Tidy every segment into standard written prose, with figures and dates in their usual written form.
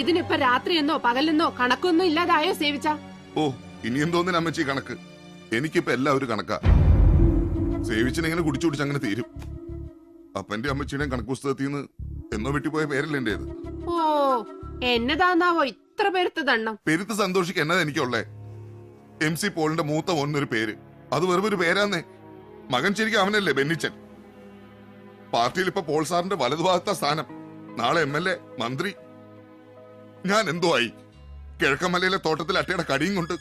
ഇതിനിപ്പോ രാത്രിയെന്നോ പകലെന്നോ കണക്കൊന്നും ഇല്ലാതായോ സേവിച്ച? ഓ, ഇനി എന്തോന്നിന് അമ്മച്ചി കണക്ക്? എനിക്കിപ്പോ എല്ലാവരും കണക്കാ. സേവിച്ചിനെങ്ങനെ കുടിച്ചു കുടിച്ച് അങ്ങനെ തീരും. അപ്പന്റെ അമ്മച്ചിയുടെയും കണക്ക് പുസ്തകത്തിൽ നിന്ന് എന്നോ വെട്ടിപ്പോയ പേരല്ലേ എന്റേത്. ഓ, എന്നതാന്നാവോ ഇത്ര പെരുത്ത ദണ്ണം? പെരുത്ത് സന്തോഷിക്ക് എന്നതാ എനിക്കുള്ളേ. MC പോളിന്റെ മൂത്ത മോനൊരു പേര്, അത് വെറും ഒരു പേരാന്നേ. മകൻ ശരിക്കും അവനല്ലേ, ബെന്നിച്ചൻ. പാർട്ടിയിൽ ഇപ്പൊ പോൾ സാറിന്റെ വലതുഭാഗത്ത സ്ഥാനം, നാളെ MLA, മന്ത്രി. ഞാൻ എന്തോ ആയി? കിഴക്കമലയിലെ തോട്ടത്തിൽ അട്ടയുടെ കടിയും കൊണ്ട്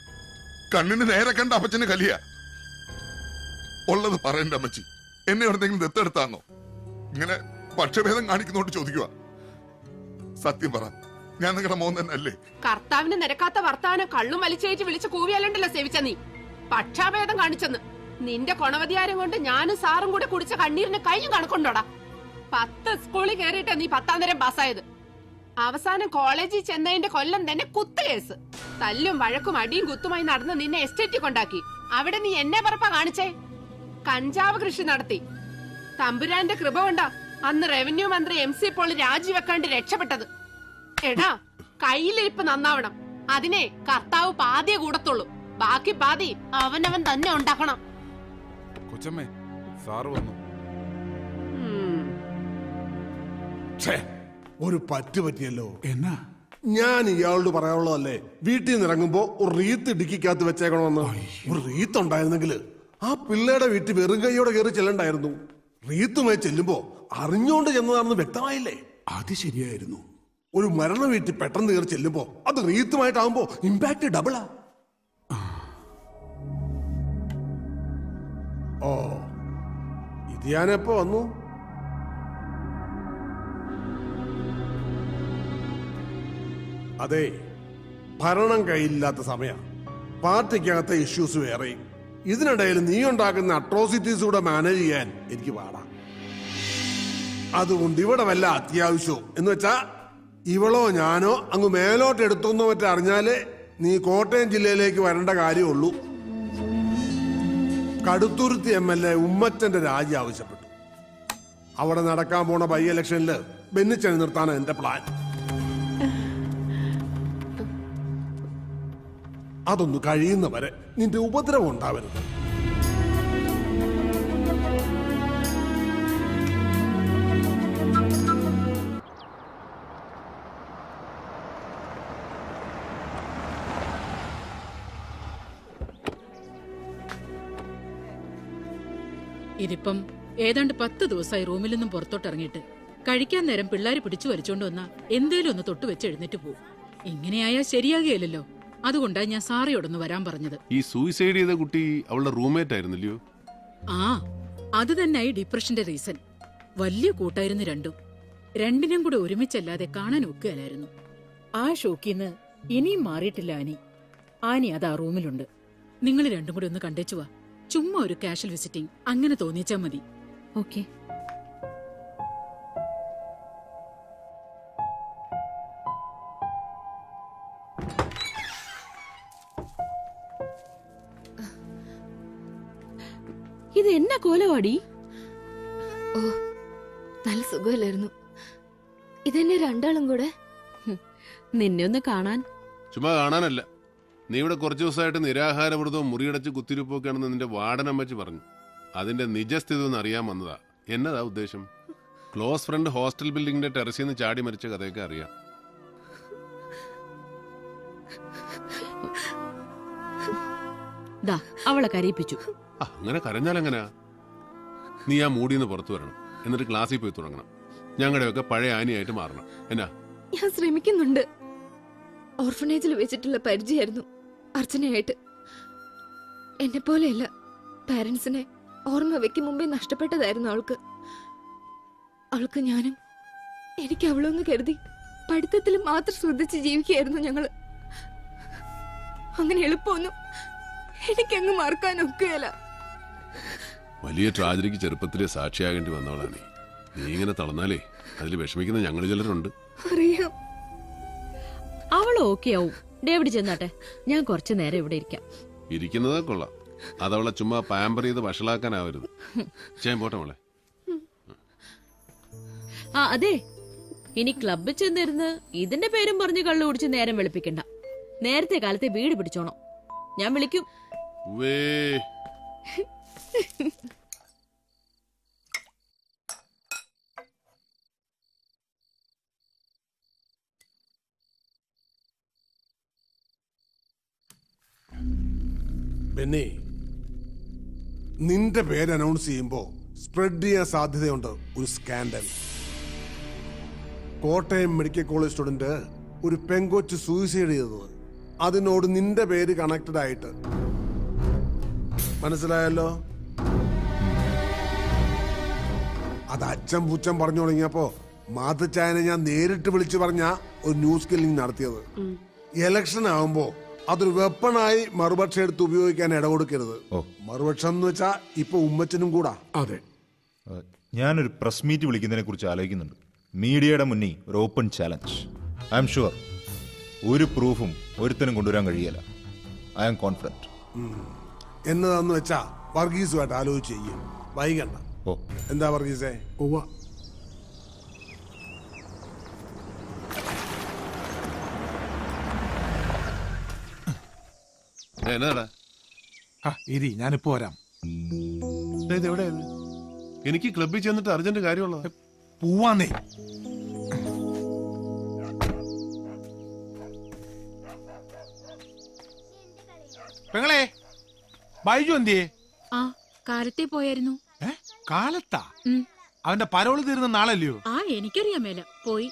കണ്ണിന് നേരെ കണ്ട അപ്പച്ചന് കലിയ. ഉള്ളത് പറയണ്ട അമ്മച്ചി, എന്നെ എവിടെന്തെങ്കിലും ദത്തെടുത്താന്നോ? ഇങ്ങനെ പക്ഷഭേദം കാണിക്കുന്നോണ്ട് ചോദിക്കുക. സത്യം പറ, ഞാൻ നിങ്ങളുടെ മോൻ തന്നെ അല്ലേ? കർത്താവിന് നിരക്കാത്ത വർത്താനം കള്ളും വലിച്ചേച്ച് വിളിച്ച് കൂവിയാലണ്ടല്ലോ സേവിച്ച നീ. പക്ഷാഭേദം കാണിച്ചെന്ന് നിന്റെ കൊണവതിയാരം കൊണ്ട് ഞാനും സാറും കൂടെ കുടിച്ച കണ്ണീരിന് കയ്യും കണക്കുണ്ടോടാ? 10 സ്കൂളിൽ കയറിയിട്ടാ നീ 10ാം തരം പാസ്സായത്. അവസാനം കോളേജിൽ ചെന്നതിന്റെ കൊല്ലം തന്നെ കുത്തുകേസ്. തല്ലും വഴക്കും അടിയും കുത്തുമായി നടന്ന് നിന്നെ എസ്റ്റേറ്റിൽ കൊണ്ടാക്കി. അവിടെ നീ എന്നെ പറപ്പാ കാണിച്ചേ? കഞ്ചാവ് കൃഷി നടത്തി. തമ്പുരാന്റെ കൃപ കൊണ്ടാ അന്ന് റവന്യൂ മന്ത്രി MC പോൾ രാജിവെക്കാണ്ട് രക്ഷപ്പെട്ടത്. എടാ, കയ്യിലിരിപ്പ് നന്നാവണം. അതിനെ കർത്താവ് പാതിയെ കൂടത്തുള്ളൂ, ബാക്കി പാതി അവനവൻ തന്നെ ഉണ്ടാക്കണം. കൊച്ചമ്മേ, സാറ് വന്നു. ഒരു പറ്റിയല്ലോ. എന്നാ? ഞാൻ ഇയാളോട് പറയാനുള്ളതല്ലേ, വീട്ടിൽ നിന്ന് ഇറങ്ങുമ്പോ ഒരു റീത്ത് ഇടുക്കിക്കകത്ത് വെച്ചേക്കണമെന്ന്. ഒരു റീത്ത് ഉണ്ടായിരുന്നെങ്കിൽ ആ പിള്ളേരുടെ വീട്ടിൽ വെറും കൈയോടെ കയറി ചെല്ലണ്ടായിരുന്നു. റീത്തുമായി ചെല്ലുമ്പോ അറിഞ്ഞോണ്ട് ചെന്നതാണെന്ന് വ്യക്തമായില്ലേ? അത് ശരിയായിരുന്നു. ഒരു മരണ വീട്ടിൽ പെട്ടെന്ന് കയറി ചെല്ലുമ്പോ അത് റീത്തുമായിട്ടാകുമ്പോ ഇമ്പാക്ട് ഡബിളാ. ഓ, ഇത് ഞാനെപ്പോ വന്നു? അതെ, ഭരണം കയ്യിലില്ലാത്ത സമയം, പാർട്ടിക്കകത്തെ ഇഷ്യൂസ് വേറെ. ഇതിനിടയിൽ നീ ഉണ്ടാക്കുന്ന അട്രോസിറ്റീസ് കൂടെ മാനേജ് ചെയ്യാൻ എനിക്ക് പാടാം. അതുകൊണ്ട് ഇവിടെ വല്ല അത്യാവശ്യവും എന്ന് വെച്ചാ ഇവളോ ഞാനോ അങ്ങ് മേലോട്ട് എടുത്തോന്നോ മറ്റോ അറിഞ്ഞാലേ നീ കോട്ടയം ജില്ലയിലേക്ക് വരേണ്ട കാര്യമുള്ളൂ. കടുത്തുരുത്തി MLA ഉമ്മച്ചന്റെ രാജി ആവശ്യപ്പെട്ടു. അവിടെ നടക്കാൻ പോണ ബൈ ഇലക്ഷനില് ബെന്നിച്ചനെ നിർത്താനാണ് എന്റെ പ്ലാൻ. അതൊന്ന് കഴിയുന്നവരെ നിന്റെ ഉപദ്രവം ഉണ്ടാവരുത്. ഇതിപ്പം ഏതാണ്ട് 10 ദിവസമായി റൂമിൽ നിന്നും പുറത്തോട്ട് ഇറങ്ങിയിട്ട്. കഴിക്കാൻ നേരം പിള്ളേര് പിടിച്ചു വലിച്ചോണ്ട് വന്നാ എന്തേലും ഒന്ന് തൊട്ട് വെച്ച് എഴുന്നേറ്റ് പോവും. ഇങ്ങനെയായാൽ ശരിയാകുകയല്ലോ. അതുകൊണ്ടാ ഞാൻ സാറിയോടൊന്ന് വരാൻ പറഞ്ഞത്. ഈ സൂയിസൈഡ് ചെയ്ത കുട്ടി അവളുടെ റൂംമേറ്റ് ആയിരുന്നില്ലയോ? ആ, അത് തന്നെയായി ഡിപ്രഷന്റെ റീസൺ. വലിയ കൂട്ടായിരുന്നു രണ്ടും. രണ്ടിനും കൂടെ ഒരുമിച്ചല്ലാതെ കാണാൻ ഒക്കുകയല്ലായിരുന്നു. ആ ഷോക്കിന്ന് ഇനിയും മാറിയിട്ടില്ല ആനി. ആനി അത് ആ റൂമിലുണ്ട്. നിങ്ങൾ രണ്ടും കൂടെ ഒന്ന് കണ്ടേച്ചുവാ. ചുമ്മാ ഒരു കാഷ്വൽ വിസിറ്റിംഗ് അങ്ങനെ തോന്നിച്ചാ മതി. ഓക്കെ. ഇത് എന്നാ കോലവാടി? ഓ, നല്ല സുഖമില്ലായിരുന്നു. ഇതെന്നെ രണ്ടാളും കൂടെ. നിന്നെ ഒന്ന് കാണാൻ. ചുമ്മാ കാണാനല്ല, നീ ഇവിടെ കുറച്ചു ദിവസമായിട്ട് നിരാഹാരവ്രതവും മുറിയടച്ച് കുത്തിരിപ്പൊക്കെയാണെന്ന് നിന്റെ വാർഡനമ്മച്ചി പറഞ്ഞു. അതിന്റെ നിജസ്ഥിതി ഒന്ന് അറിയാൻ വന്നതാ. എന്നതാ ഉദ്ദേശം? ക്ലോസ് ഫ്രണ്ട് ഹോസ്റ്റൽ ബിൽഡിംഗിന്റെ ടെറസിൽ നിന്ന് ചാടി മരിച്ച കഥയൊക്കെ അറിയാം. അവളെ കരയിപ്പിച്ചു. അങ്ങനെ കരഞ്ഞാലെങ്ങനാ? നീ ആ മൂടിന്ന് പുറത്തു വരണം. എന്നിട്ട് ക്ലാസ്സിൽ പോയി തുടങ്ങണം. ഞങ്ങളുടെയൊക്കെ പഴയ ആനിയായിട്ട് മാറണം. എന്നാ? ഞാൻ ശ്രമിക്കുന്നുണ്ട്. ഓർഫനേജിൽ വെച്ചിട്ടുള്ള പരിചയമായിരുന്നു അർച്ചനയായിട്ട്. എന്നെ പോലെയല്ല, പാരന്റ്സിനെ ഓർമ്മ വെക്കും മുമ്പേ നഷ്ടപ്പെട്ടതായിരുന്നു അവൾക്ക്. അവൾക്ക് ഞാനും എനിക്ക് അവളൊന്ന് കരുതി പഠിത്തത്തിൽ മാത്രം ശ്രദ്ധിച്ച് ജീവിക്കുകയായിരുന്നു ഞങ്ങള്. അങ്ങനെ എളുപ്പമൊന്നും എനിക്കങ്ങ് മറക്കാൻ ഒക്കുകയല്ല. വലിയ ട്രാജഡിക്ക് ചെറുപ്പത്തിലെ സാക്ഷിയാകേണ്ടി വന്നവളാണ് നീ. ഇങ്ങനെ തളർന്നാലേ അതിൽ വിഷമിക്കുന്ന ഞങ്ങൾ ചിലരുണ്ട്. അറിയാം. അവൾ ഓക്കെ ആവും. ഡേവിഡ് ചെന്നാട്ടെ, ഞാൻ കുറച്ചു നേരം ഇവിടെ ഇരിക്കാം. ഇരിക്കുന്നതാ കൊള്ളാം. അതവളെ ചുമ്മാ പാമ്പർ ചെയ്ത് വഷളാക്കാനാവരുത്. ചെയ്യാൻ പോട്ടെ മോളെ. ആ അതെ, ഇനി ക്ലബ്ബിൽ ചെന്നിരുന്ന് ഇതിന്റെ പേരും പറഞ്ഞ് കള്ളു കുടിച്ച് നേരം വെളുപ്പിക്കണ്ട. നേരത്തെ കാലത്തെ വീട് പിടിച്ചോണം. ഞാൻ വിളിക്കും. ബെന്നി, നിന്റെ പേര് അനൗൺസ് ചെയ്യുമ്പോ സ്പ്രെഡ് ചെയ്യാൻ സാധ്യതയുണ്ട് ഒരു scandal. Kottayam medical college student ഒരു പെങ്കൊച്ച് സൂയിസൈഡ് ചെയ്തത്, അതിനോട് നിന്റെ പേര് കണക്റ്റഡ് ആയിട്ട്. മനസ്സിലായല്ലോ? അത് അച്ഛൻ പുച്ഛൻ പറഞ്ഞു തുടങ്ങിയപ്പോ മാതച്ചായനെ ഞാൻ നേരിട്ട് വിളിച്ചു പറഞ്ഞ ഒരു ന്യൂസ് കില്ലിംഗ് നടത്തിയത്. ഇലക്ഷൻ ആവുമ്പോ അതൊരു വെപ്പണായി മറുപക്ഷം എടുത്ത് ഉപയോഗിക്കാൻ ഇടകൊടുക്കരുത്. മറുപക്ഷം എന്ന് വെച്ചാ ഇപ്പൊ ഉമ്മച്ചനും കൂടാ. അതെ, ഞാനൊരു പ്രസ് മീറ്റ് വിളിക്കുന്നതിനെ കുറിച്ച് ആലോചിക്കുന്നുണ്ട്. മീഡിയയുടെ മുന്നിൽ ഒരു open challenge. I am sure ഒരു പ്രൂഫും ഒരുത്തനും കൊണ്ടുവരാൻ കഴിയല്ല. I am confident. എന്നതാന്ന് വെച്ചാ വർഗീസുമായിട്ട് ആലോചിച്ച് ചെയ്യും, വൈകണ്ട. എന്താ വർഗീസേ? ഇരി, ഞാനിപ്പോ വരാം. എനിക്ക് ക്ലബ്ബിൽ ചെന്നിട്ട് അർജന്റ് കാര്യമുള്ളത്. പോവാന്നേ. പെങ്ങളെ, ബൈജു എന്തിയേ? ആ, കാലത്തെ പോയായിരുന്നു. കാലത്താ? അവന്റെ പരോള് തീരുന്ന നാളല്ലയോ? ആ, എനിക്കറിയാൻ മേല. പോയി.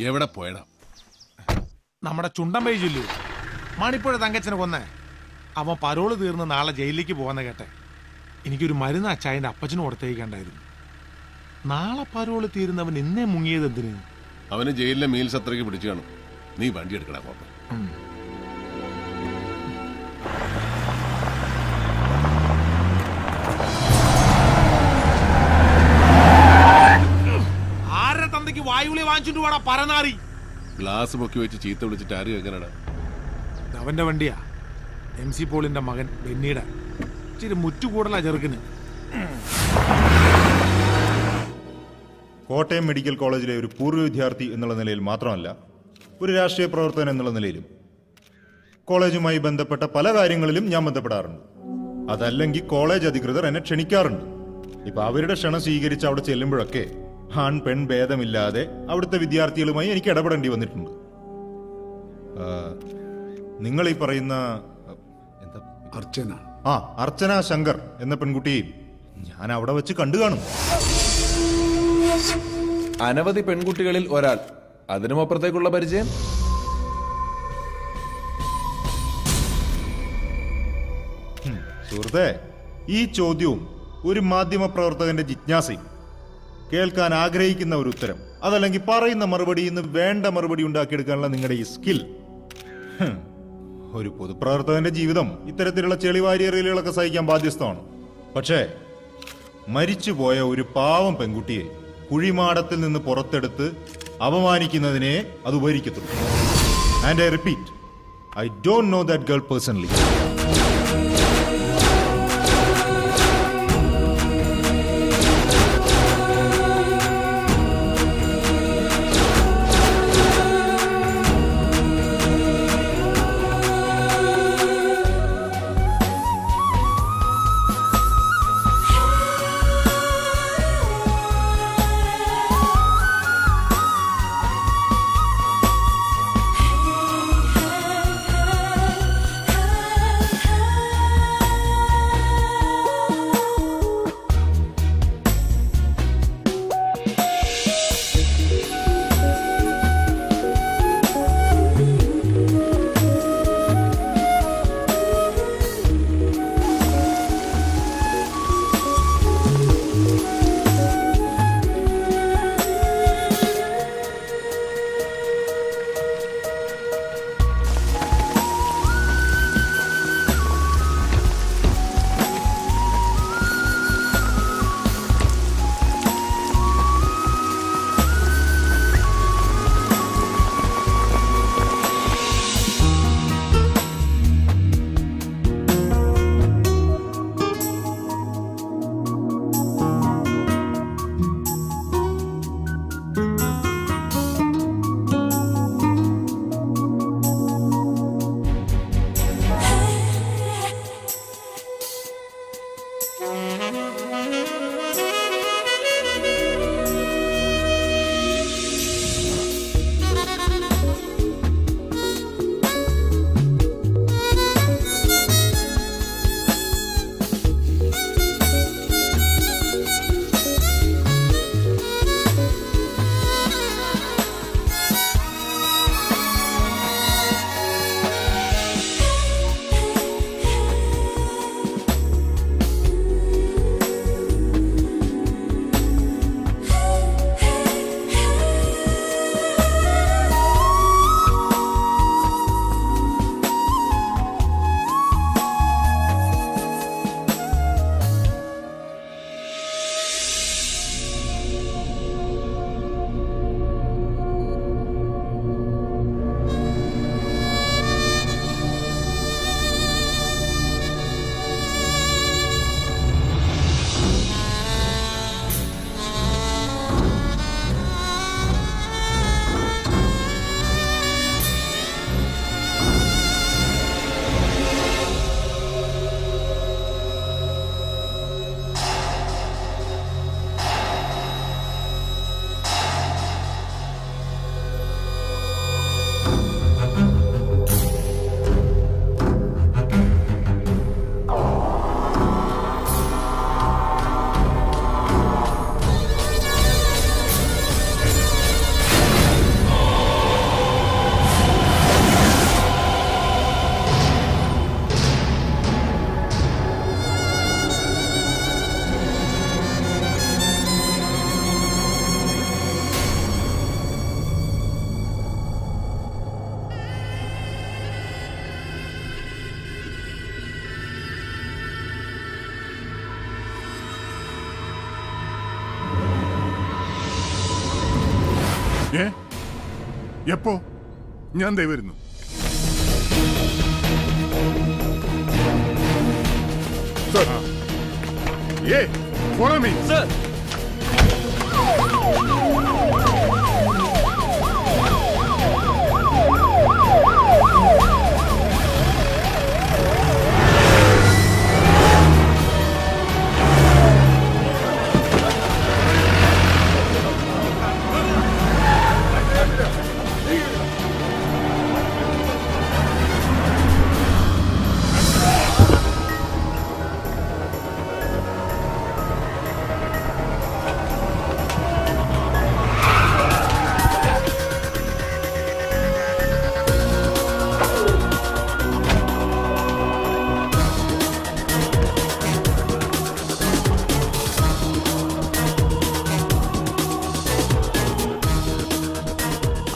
എവിടെ പോയടാ? നമ്മുടെ ചുണ്ടൻ ബൈജുല്ലേ, മണിപ്പുഴ തങ്കച്ചനെ കൊന്നേ. അവൻ പരോള് തീർന്ന് നാളെ ജയിലിലേക്ക് പോകാന്ന കേട്ടെ. എനിക്കൊരു മരുന്ന് അച്ചായന്റെ അപ്പച്ചനും കൊടുത്തേക്കണ്ടായിരുന്നു. നാളെ പരോള് തീരുന്നവൻ ഇന്നേ മുങ്ങിയത് എന്തിന്? അവന് ജയിലിലെ മീൽസ് അത്രയ്ക്ക് പിടിച്ചു കാണും. നീ വണ്ടി എടുക്കടാ പോപ്പ. ആരുടെ തന്തയ്ക്ക് വായുവിളി വാങ്ങിച്ചിട്ട് വേടാ പരനാറി? ഗ്ലാസ് പൊക്കി വെച്ച് ചീത്ത വിളിച്ചിട്ട് ആര് കേൾക്കാനടാ? അവന്റെ വണ്ടിയാ, MC പോളിന്റെ മകൻ ബെന്നിയുടെ. ഇച്ചിരി മുറ്റുകൂടലാ ചെറുക്കിന്. കോട്ടയം മെഡിക്കൽ കോളേജിലെ ഒരു പൂർവ്വ വിദ്യാർത്ഥി എന്നുള്ള നിലയിൽ മാത്രമല്ല, ഒരു രാഷ്ട്രീയ പ്രവർത്തകൻ എന്നുള്ള നിലയിലും കോളേജുമായി ബന്ധപ്പെട്ട പല കാര്യങ്ങളിലും ഞാൻ ബന്ധപ്പെടാറുണ്ട്. അതല്ലെങ്കിൽ കോളേജ് അധികൃതർ എന്നെ ക്ഷണിക്കാറുണ്ട്. ഇപ്പൊ അവരുടെ ക്ഷണം സ്വീകരിച്ച് അവിടെ ചെല്ലുമ്പോഴൊക്കെ ആൺ പെൺ ഭേദമില്ലാതെ അവിടുത്തെ വിദ്യാർത്ഥികളുമായി എനിക്ക് ഇടപെടേണ്ടി വന്നിട്ടുണ്ട്. നിങ്ങൾ ഈ പറയുന്ന അർച്ചന ശങ്കർ എന്ന പെൺകുട്ടിയെയും ഞാൻ അവിടെ വെച്ച് കണ്ടു കാണും. അനവധി പെൺകുട്ടികളിൽ ഒരാൾ, അതിനും അപ്പുറത്തേക്കുള്ള പരിചയം? സുഹൃത്തെ, ഈ ചോദ്യവും ഒരു മാധ്യമ പ്രവർത്തകന്റെ ജിജ്ഞാസയും, കേൾക്കാൻ ആഗ്രഹിക്കുന്ന ഒരു ഉത്തരം, അതല്ലെങ്കിൽ പറയുന്ന മറുപടി ഇന്ന് വേണ്ട മറുപടി ഉണ്ടാക്കിയെടുക്കാനുള്ള നിങ്ങളുടെ ഈ സ്കിൽ. ഒരു പൊതുപ്രവർത്തകന്റെ ജീവിതം ഇത്തരത്തിലുള്ള ചെളിവാരിയറിയലുകളൊക്കെ സഹിക്കാൻ ബാധ്യസ്ഥമാണ്. പക്ഷേ മരിച്ചുപോയ ഒരു പാവം പെൺകുട്ടിയെ കുഴിമാടത്തിൽ നിന്ന് പുറത്തെടുത്ത് അപമാനിക്കുന്നതിനെ അത് ഉപകരിക്കത്തുള്ളൂ. And I repeat, I don't know that girl personally. എപ്പോ? ഞാൻ ദേ വരുന്നു. Sir, follow me. സർ,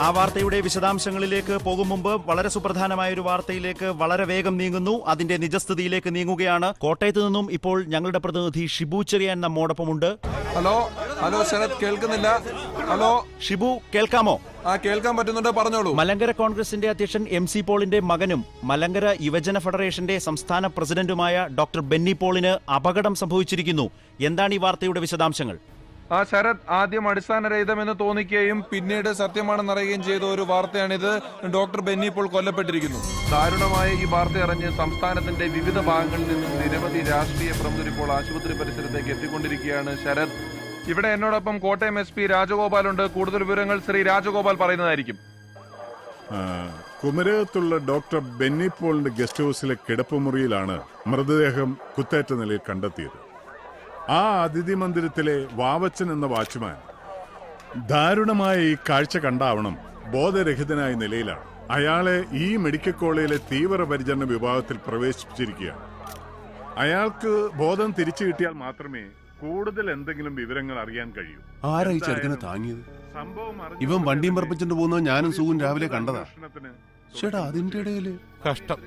ആ വാർത്തയുടെ വിശദാംശങ്ങളിലേക്ക് പോകും മുമ്പ് വളരെ സുപ്രധാനമായ ഒരു വാർത്തയിലേക്ക് വളരെ വേഗം നീങ്ങുന്നു. അതിന്റെ നിജസ്ഥിതിയിലേക്ക് നീങ്ങുകയാണ്. കോട്ടയത്ത് നിന്നും ഇപ്പോൾ ഞങ്ങളുടെ പ്രതിനിധി ഷിബു ചെറിയാൻ നമ്മോടൊപ്പമുണ്ട്. ഹലോ ഹലോ ശരത്, കേൾക്കുന്നില്ല? ഹലോ ഷിബു, കേൾക്കാമോ? കേൾക്കാൻ പറ്റുന്നുണ്ട്, പറഞ്ഞോളൂ. മലങ്കര കോൺഗ്രസിന്റെ അധ്യക്ഷൻ MC പോളിന്റെ മകനും മലങ്കര യുവജന ഫെഡറേഷന്റെ സംസ്ഥാന പ്രസിഡന്റുമായ ഡോക്ടർ ബെന്നി പോളിന് അപകടം സംഭവിച്ചിരിക്കുന്നു. എന്താണ് ഈ വാർത്തയുടെ വിശദാംശങ്ങൾ? ശരത്, ആദ്യം അടിസ്ഥാനരഹിതമെന്ന് തോന്നിക്കുകയും പിന്നീട് സത്യമാണെന്നറിയുകയും ചെയ്ത ഒരു വാർത്തയാണിത്. ഡോക്ടർ ബെന്നി പോൾ കൊല്ലപ്പെട്ടിരിക്കുന്നു. ദാരുണമായ ഈ വാർത്ത അറിഞ്ഞ് സംസ്ഥാനത്തിന്റെ വിവിധ ഭാഗങ്ങളിൽ നിന്നും നിരവധി രാഷ്ട്രീയ പ്രമുഖർ ഇപ്പോൾ ആശുപത്രി പരിസരത്തേക്ക് എത്തിക്കൊണ്ടിരിക്കുകയാണ്. ശരത്, ഇവിടെ എന്നോടൊപ്പം കോട്ടയം SP രാജഗോപാൽ ഉണ്ട്. കൂടുതൽ വിവരങ്ങൾ ശ്രീ രാജഗോപാൽ പറയുന്നതായിരിക്കും. കുമരകത്തുള്ള ഡോക്ടർ ബെന്നി പോളിന്റെ ഗസ്റ്റ് ഹൗസിലെ കിടപ്പുമുറിയിലാണ് മൃതദേഹം കുത്തേറ്റ നിലയിൽ കണ്ടെത്തിയത്. ആ അതിഥി മന്ദിരത്തിലെ വാവച്ചൻ എന്ന വാച്ച്മാൻ ദാരുണമായ ഈ കാഴ്ച കണ്ടാവണം ബോധരഹിതനായ നിലയിലാണ്. അയാളെ ഈ മെഡിക്കൽ കോളേജിലെ തീവ്രപരിചരണ വിഭാഗത്തിൽ പ്രവേശിപ്പിച്ചിരിക്കുകയാണ്. അയാൾക്ക് ബോധം തിരിച്ചു കിട്ടിയാൽ മാത്രമേ കൂടുതൽ എന്തെങ്കിലും വിവരങ്ങൾ അറിയാൻ കഴിയൂ. ആരാ ഈ ചെറുക്കനെ താങ്ങിയത്? ഇവൻ വണ്ടിയും പറപ്പിച്ചിട്ട് പോകുന്നത് ഞാനും സൂവും രാവിലെ കണ്ടതാ. ചേട്ടാ, അതിന്റെ ഇടയില് കഷ്ടം.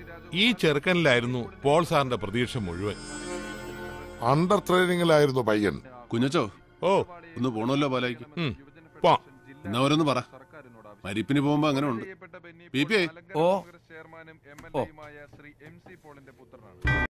ഈ ചെറുക്കനിലായിരുന്നു പോൾ സാറിന്റെ പ്രതീക്ഷ മുഴുവൻ. അണ്ടർ ട്രെയിനിങ്ങിലായിരുന്നു പയ്യൻ. കുഞ്ഞച്ചോ, ഒന്ന് പോണല്ലോ പാലായിക്ക്. എന്നാ ഓരോന്ന് പറ. മരിപ്പിന് പോകുമ്പോ അങ്ങനെ ഉണ്ട്. ചെയർമാനും MLA യുമായ ശ്രീ MC പോളിന്റെ പുത്രനാണ്.